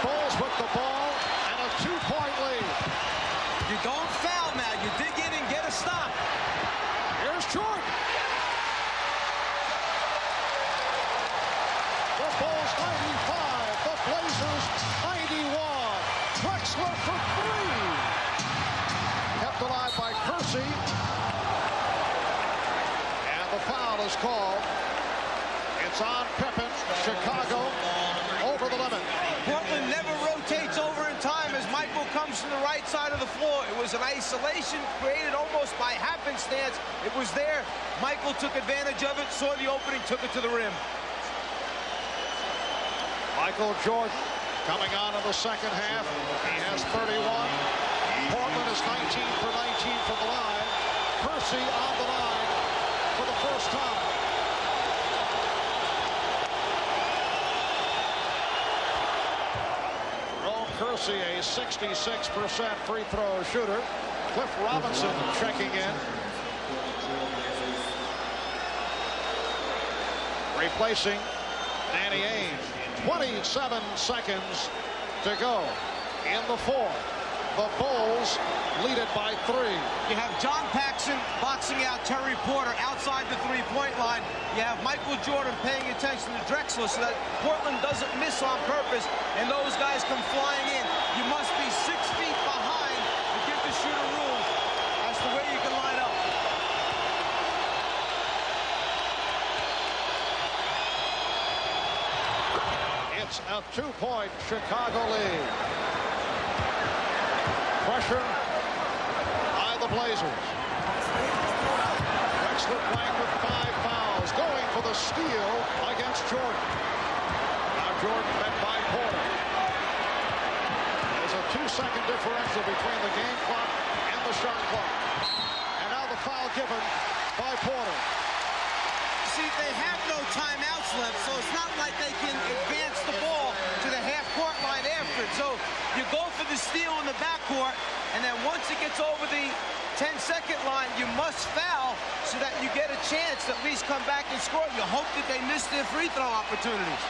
Bulls with the ball and a 2-point lead. You don't foul now. You dig in and get a stop. Here's Jordan. The Bulls 95, the Blazers 91. Drexler for 3. Kept alive by Kersey. And the foul is called. It's on Pippen. Chicago over the limit. Portland never rotates over in time as Michael comes to the right side of the floor. It was an isolation created almost by happenstance. It was there. Michael took advantage of it, saw the opening, took it to the rim. Michael Jordan coming on in the second half. He has 31. Portland is 19 for 19 from the line. Kersey on the line for the first time. Kersey, a 66% free throw shooter. Cliff Robinson checking in. Replacing Danny Ainge. 27 seconds to go in the fourth. The Bulls lead it by 3. You have John Paxson boxing out Terry Porter outside the three-point line. You have Michael Jordan paying attention to Drexler so that Portland doesn't miss on purpose, and those guys come flying in. You must be 6 feet behind to give the shooter room. That's the way you can line up. It's a 2-point Chicago lead. Pressure by the Blazers. Drexler playing with 5 fouls, going for the steal against Jordan. Now Jordan met by Porter. There's a 2-second differential between the game clock and the shot clock. And now the foul given by Porter. See, they have no timeouts left, so it's not like they can advance the ball to the half-court line after it. So you go for the steal in the backcourt, and then once it gets over the 10-second line, you must foul so that you get a chance to at least come back and score. You hope that they miss their free throw opportunities.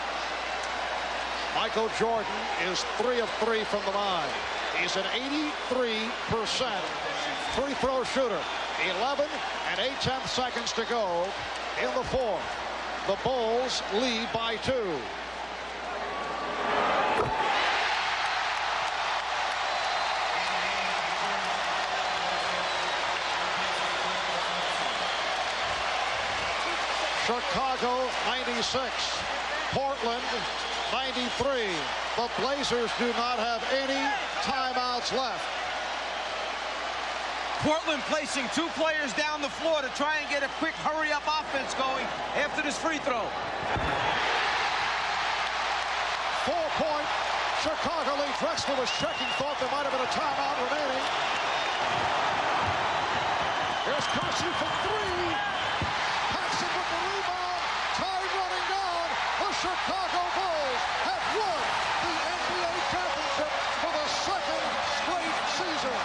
Michael Jordan is 3 of 3 from the line. He's an 83% free throw shooter. 11 and 8/10 seconds to go in the fourth. The Bulls lead by 2. Chicago 96, Portland 93. The Blazers do not have any timeouts left. Portland placing 2 players down the floor to try and get a quick hurry-up offense going after this free throw. 4-point Chicago lead. Drexler was checking, thought there might have been a timeout remaining. Here's Kersey for 3. Paxson with the rebound. Time running down. The Chicago Bulls have won the NBA championship for the 2nd straight season.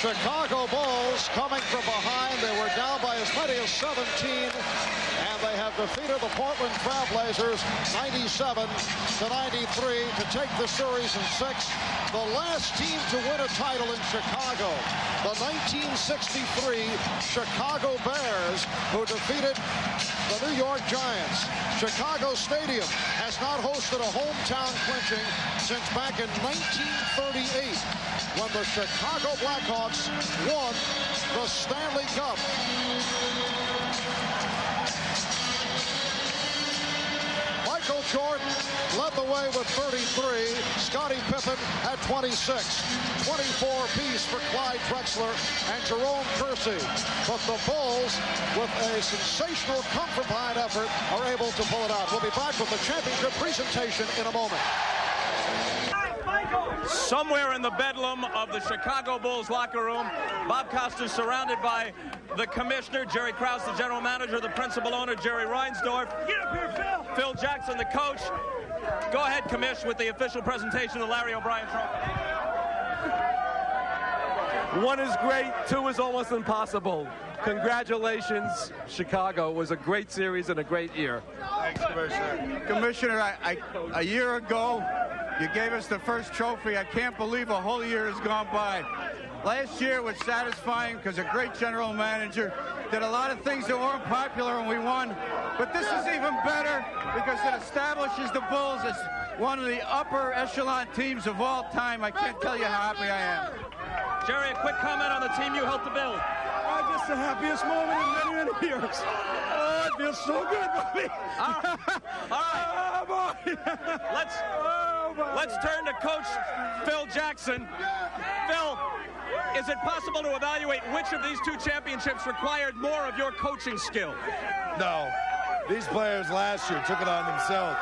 Chicago Bulls coming from behind. They were down by as many as 17, and they have defeated the Portland TrailBlazers 97-93 to take the series in 6. The last team to win a title in Chicago, the 1963 Chicago Bears, who defeated the New York Giants. Chicago Stadium has not hosted a hometown clinching since back in 1938, when the Chicago Blackhawks won the Stanley Cup. Michael Jordan led the way with 33. Scottie Pippen had 26. 24 apiece for Clyde Drexler and Jerome Kersey. But the Bulls, with a sensational come-from-behind effort, are able to pull it out. We'll be back with the championship presentation in a moment. Somewhere in the bedlam of the Chicago Bulls locker room, Bob Costas surrounded by the commissioner, Jerry Krause, the general manager, the principal owner, Jerry Reinsdorf. Get up here, Phil. Phil Jackson, the coach. Go ahead, commish, with the official presentation of the Larry O'Brien Trophy. 1 is great, 2 is almost impossible. Congratulations, Chicago. It was a great series and a great year. Thanks, Commissioner. Commissioner, a year ago, you gave us the first trophy. I can't believe a whole year has gone by. Last year was satisfying because a great general manager did a lot of things that weren't popular and we won. But this is even better because it establishes the Bulls as one of the upper echelon teams of all time. I can't tell you how happy I am. Jerry, a quick comment on the team you helped to build. Just the happiest moment in many, many years. Oh, it feels so good, Bobby. All right. Oh, boy. Let's turn to Coach Phil Jackson. Phil, is it possible to evaluate which of these 2 championships required more of your coaching skill? No. These players last year took it on themselves.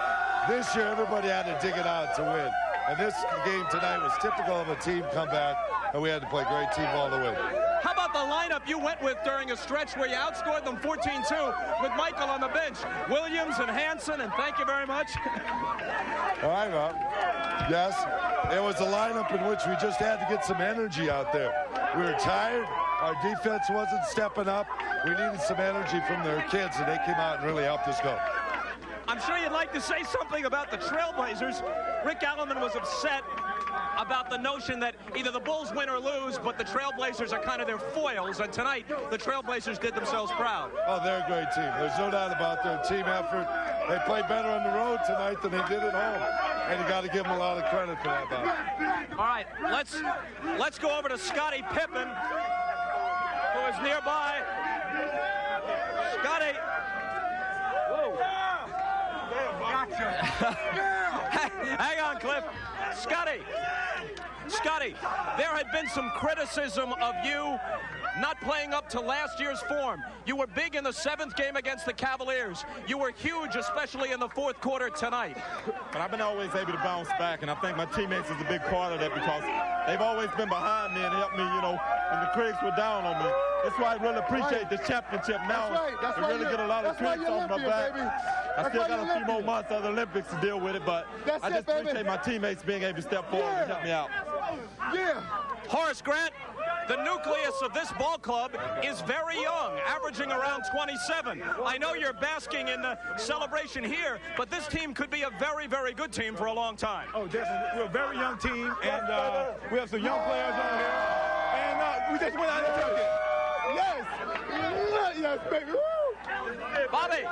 This year, everybody had to dig it out to win. And this game tonight was typical of a team comeback, and we had to play great team ball to win. How about the lineup you went with during a stretch where you outscored them 14-2 with Michael on the bench? Williams and Hansen, and thank you very much. All right, Rob. Yes, it was a lineup in which we just had to get some energy out there. We were tired. Our defense wasn't stepping up. We needed some energy from their kids, and they came out and really helped us go. I'm sure you'd like to say something about the TrailBlazers. Rick Alleman was upset about the notion that either the Bulls win or lose, but the TrailBlazers are kind of their foils, and tonight the TrailBlazers did themselves proud. Oh, they're a great team. There's no doubt about their team effort. They played better on the road tonight than they did at home, and you got to give them a lot of credit for that, Bob. All right, let's go over to Scottie Pippen, who is nearby. Scottie. Whoa. Gotcha. Hang on, Cliff. Scottie, there had been some criticism of you not playing up to last year's form. You were big in the 7th game against the Cavaliers. You were huge, especially in the 4th quarter tonight. But I've been always able to bounce back, and I think my teammates is a big part of that because they've always been behind me and helped me, you know, when the critics were down on me. That's why I really appreciate this championship now. That's to right. really get a lot of critics off my back. Baby. I still got a few more months of the Olympics to deal with it, but I just appreciate my teammates being able to step forward and help me out. Yeah. Horace Grant, the nucleus of this ball club is very young, averaging around 27. I know you're basking in the celebration here, but this team could be a very, very good team for a long time. Oh, definitely. We're a very young team, and we have some young players on here. And we just went out and took it. Yes. Yes, baby. Woo. Bobby,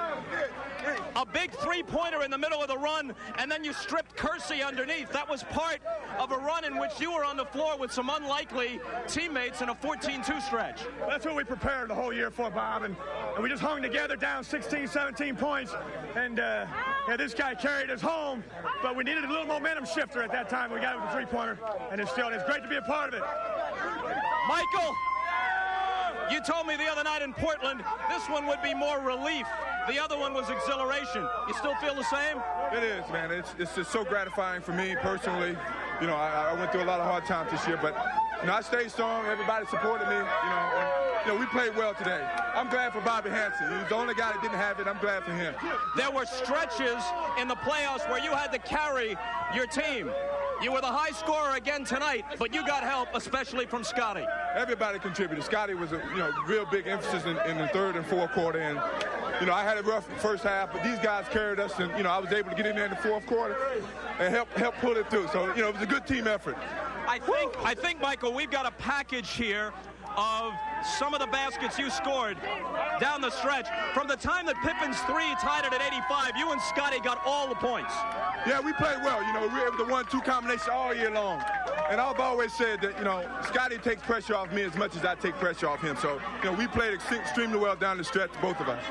a big three-pointer in the middle of the run, and then you stripped Kersey underneath. That was part of a run in which you were on the floor with some unlikely teammates in a 14-2 stretch. That's what we prepared the whole year for, Bob, and we just hung together down 16, 17 points, and this guy carried us home, but we needed a little momentum shifter at that time. We got it with the three-pointer, and it's great to be a part of it. Michael, you told me the other night in Portland, this one would be more relief. The other one was exhilaration. You still feel the same? It is, man. It's just so gratifying for me personally. You know, I went through a lot of hard times this year, but you know, I stayed strong. Everybody supported me. We played well today. I'm glad for Bobby Hansen. He's the only guy that didn't have it. I'm glad for him. There were stretches in the playoffs where you had to carry your team. You were the high scorer again tonight, but you got help, especially from Scotty. Everybody contributed. Scotty was a real big emphasis in the third and fourth quarter, and I had a rough first half, but these guys carried us, and I was able to get in there in the fourth quarter and help pull it through. So it was a good team effort. I think, Michael, we've got a package here of some of the baskets you scored down the stretch. From the time that Pippen's three tied it at 85, you and Scotty got all the points. Yeah, we played well. We were able to 1-2 combination all year long. And I've always said that, Scotty takes pressure off me as much as I take pressure off him. So, we played extremely well down the stretch, both of us.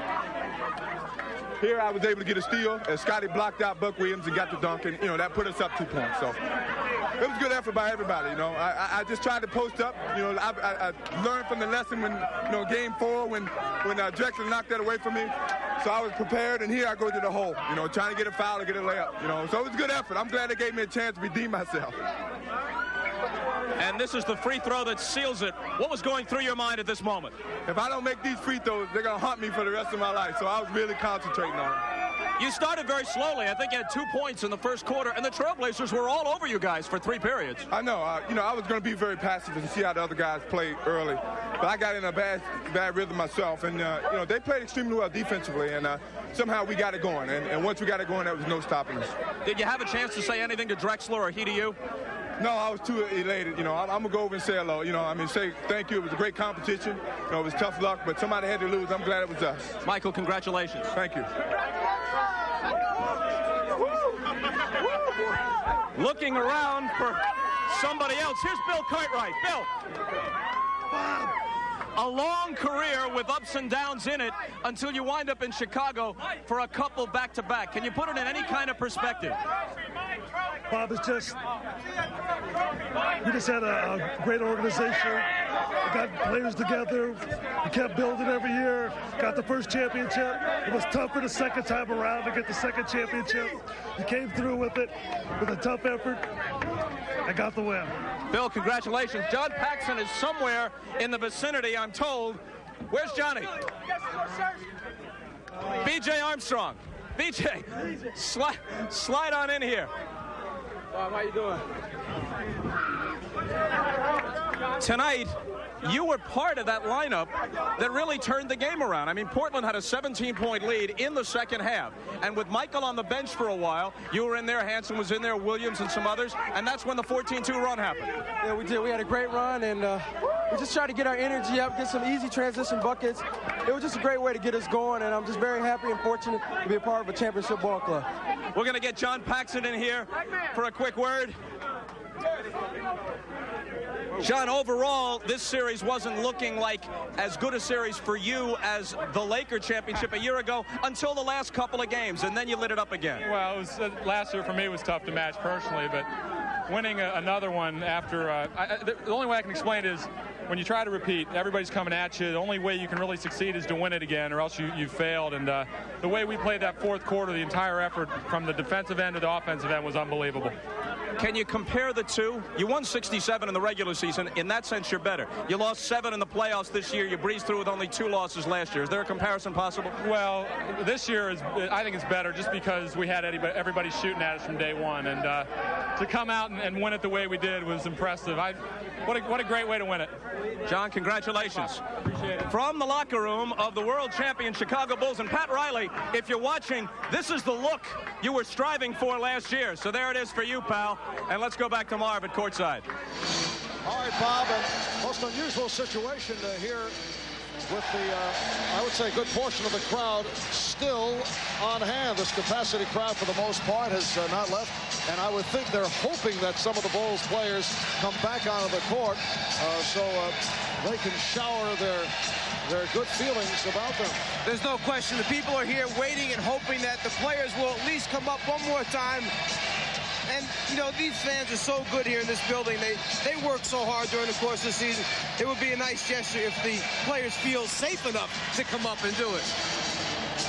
Here I was able to get a steal as Scotty blocked out Buck Williams and got the dunk, and, that put us up 2 points. So it was a good effort by everybody, I just tried to post up. I learned from the lesson when, game 4 when Drexler knocked that away from me. So I was prepared, and here I go to the hole, trying to get a foul or get a layup, So it was a good effort. I'm glad they gave me a chance to redeem myself. And this is the free throw that seals it. What was going through your mind at this moment? If I don't make these free throws, they're going to haunt me for the rest of my life. So I was really concentrating on it. You started very slowly. I think you had 2 points in the first quarter, and the TrailBlazers were all over you guys for 3 periods. I know. I was going to be very passive and see how the other guys played early. But I got in a bad rhythm myself, and, they played extremely well defensively, and somehow we got it going. And once we got it going, there was no stopping us. Did you have a chance to say anything to Drexler or he to you? No, I was too elated. I'm going to go over and say hello. Say thank you. It was a great competition. It was tough luck, but somebody had to lose. I'm glad it was us. Michael, congratulations. Thank you. Looking around for somebody else. Here's Bill Cartwright. Bill. A long career with ups and downs in it until you wind up in Chicago for a couple back-to-back. Can you put it in any kind of perspective? Bob, we just had a great organization. We got players together. We kept building every year. Got the first championship. It was tougher the second time around to get the second championship. We came through with it with a tough effort. I got the win. Bill, congratulations. John Paxson is somewhere in the vicinity, I'm told. Where's Johnny? B.J. Armstrong. B.J., slide on in here. Bob, how you doing? Tonight, you were part of that lineup that really turned the game around. I mean, Portland had a 17-point lead in the second half. And with Michael on the bench for a while, you were in there, Hansen was in there, Williams and some others, and that's when the 14-2 run happened. Yeah, we did. We had a great run, and we just tried to get our energy up, get some easy transition buckets. It was just a great way to get us going, and I'm just very happy and fortunate to be a part of a championship ball club. We're going to get John Paxson in here for a quick word. John, overall, this series wasn't looking like as good a series for you as the Laker championship a year ago until the last couple of games, and then you lit it up again. Well, it was, last year for me was tough to match personally, but winning another one after the only way I can explain it is when you try to repeat, everybody's coming at you. The only way you can really succeed is to win it again, or else you failed. And the way we played that fourth quarter, the entire effort from the defensive end to the offensive end was unbelievable. Can you compare the two? You won 67 in the regular season. In that sense, you're better. You lost 7 in the playoffs this year. You breezed through with only 2 losses last year. Is there a comparison possible? Well, this year I think it's better just because we had everybody shooting at us from day one. And to come out and win it the way we did was impressive. What a great way to win it. John, congratulations. Appreciate it. From the locker room of the world champion Chicago Bulls, and Pat Riley, if you're watching, this is the look you were striving for last year. So there it is for you, pal. And let's go back to Marv at courtside. All right, Bob, and most unusual situation here with the, I would say, a good portion of the crowd still on hand. This capacity crowd, for the most part, has not left. And I would think they're hoping that some of the Bulls players come back onto the court so they can shower their good feelings about them. There's no question. The people are here waiting and hoping that the players will at least come up one more time. And, these fans are so good here in this building. They work so hard during the course of the season. It would be a nice gesture if the players feel safe enough to come up and do it.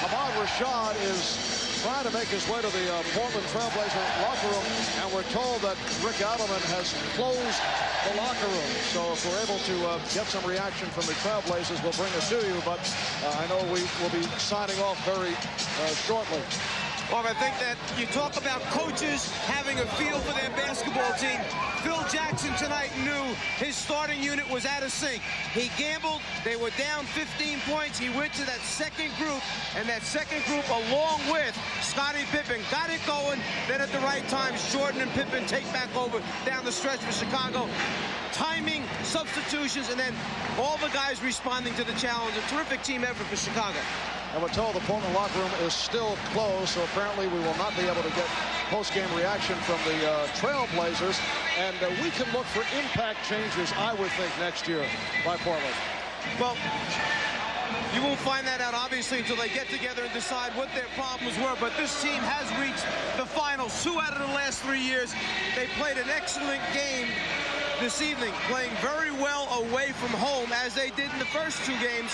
Ahmad Rashad is trying to make his way to the Portland TrailBlazer locker room, and we're told that Rick Adelman has closed the locker room. So if we're able to get some reaction from the TrailBlazers, we'll bring it to you. But I know we will be signing off very shortly. Well, I think that you talk about coaches having a feel for their basketball team. Phil Jackson tonight knew his starting unit was out of sync. He gambled. They were down 15 points. He went to that second group, and that second group, along with Scottie Pippen, got it going. Then at the right times, Jordan and Pippen take back over down the stretch for Chicago. Timing, substitutions, and then all the guys responding to the challenge. A terrific team effort for Chicago. And we're told the Portland locker room is still closed, so apparently we will not be able to get post-game reaction from the TrailBlazers. And we can look for impact changes, I would think, next year by Portland. Well, you won't find that out, obviously, until they get together and decide what their problems were. But this team has reached the finals 2 out of the last 3 years. They played an excellent game this evening, playing very well away from home, as they did in the first 2 games.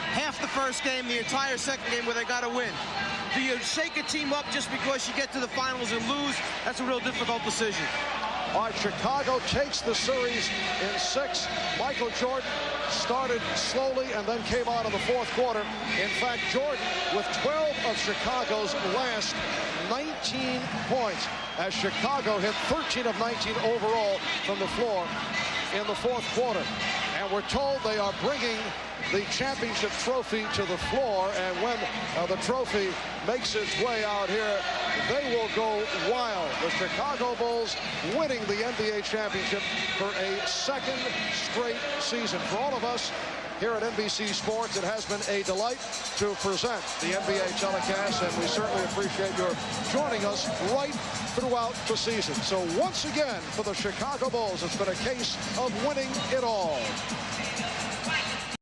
Half the first game, the entire second game where they got to win. Do you shake a team up just because you get to the finals and lose? That's a real difficult decision. All right, Chicago takes the series in 6. Michael Jordan started slowly and then came out in the fourth quarter. In fact, Jordan with 12 of Chicago's last 19 points, as Chicago hit 13 of 19 overall from the floor in the fourth quarter. And we're told they are bringing the championship trophy to the floor, and when the trophy makes its way out here, they will go wild. The Chicago Bulls winning the NBA championship for a second straight season. For all of us here at NBC Sports, it has been a delight to present the NBA telecast, and we certainly appreciate your joining us right throughout the season. So once again, for the Chicago Bulls, it's been a case of winning it all.